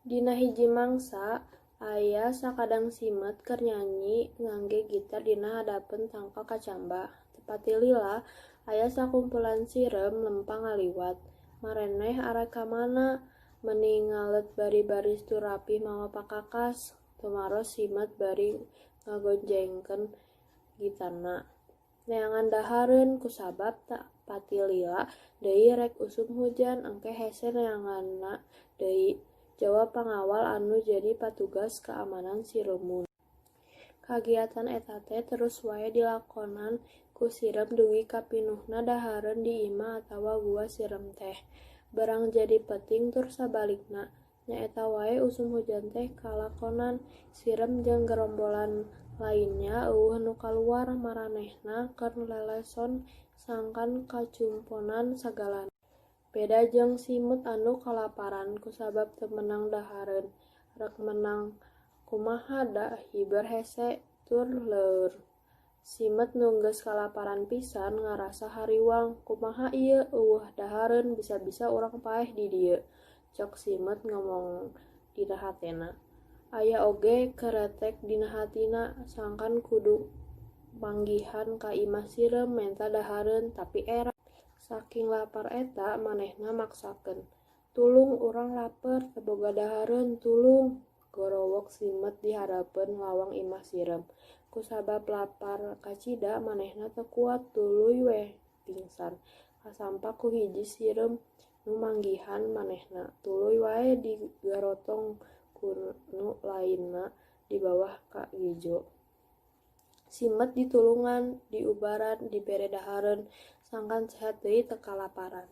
Dina hiji mangsa aya sakadang simet keur nyanyi ngangge gitar dina hadapeun tangka kacamba. Tepati lila aya sakumpulan sirem lempang ngaliwat. Mareneh arek ka mana? Meuni ngalet bari-baris tu rapih mawa pakakas. Tumaros simet bari ngagonjengkeun gitarna. Neangan dahareun kusabab pati lila deui rek usum hujan engke hese neanganna deui. Jawab pangawal anu jadi patugas keamanan si Rumun. Kagiatan eta teh terus wae dilakonan ku sirem dugi kapinuhna dahareun di imah atawa gua sirem teh. Barang jadi peting tur sabalikna. Nyaeta wae usum hujan teh kalakonan. Sirem jeung gerombolan lainnya eueuh nu kaluar maranehna keur leleson sangkan kacumponan sagalana. Beda jeung simut anu kalaparan kusabab teu menang dahareun. Rek menang kumaha da hiber hese tur leur. Simet nu geus kalaparan pisan ngarasa hariwang, kumaha ieu eueuh dahareun bisa-bisa urang paeh di dieu. Cok simet ngomong dina hatena. Aya oge keretek dina hatina sangkan kudu manggihan ka imah sirem menta dahareun tapi era. Saking lapar eta manehna maksakeun. Tulung urang lapar teu boga dahareun tulung. Gorowok simet di harapeun lawang imah sirem. Kusabab lapar kacida manehna teu kuat tuluy we pingsan. Kasampak ku hiji sirem nu manggihan manehna. Tuluy wae digarotong ku nu lainna di bawah ka gijo. Simet ditulungan, diubaran, dibere dahareun, sangkan sehat deui teu kalaparan.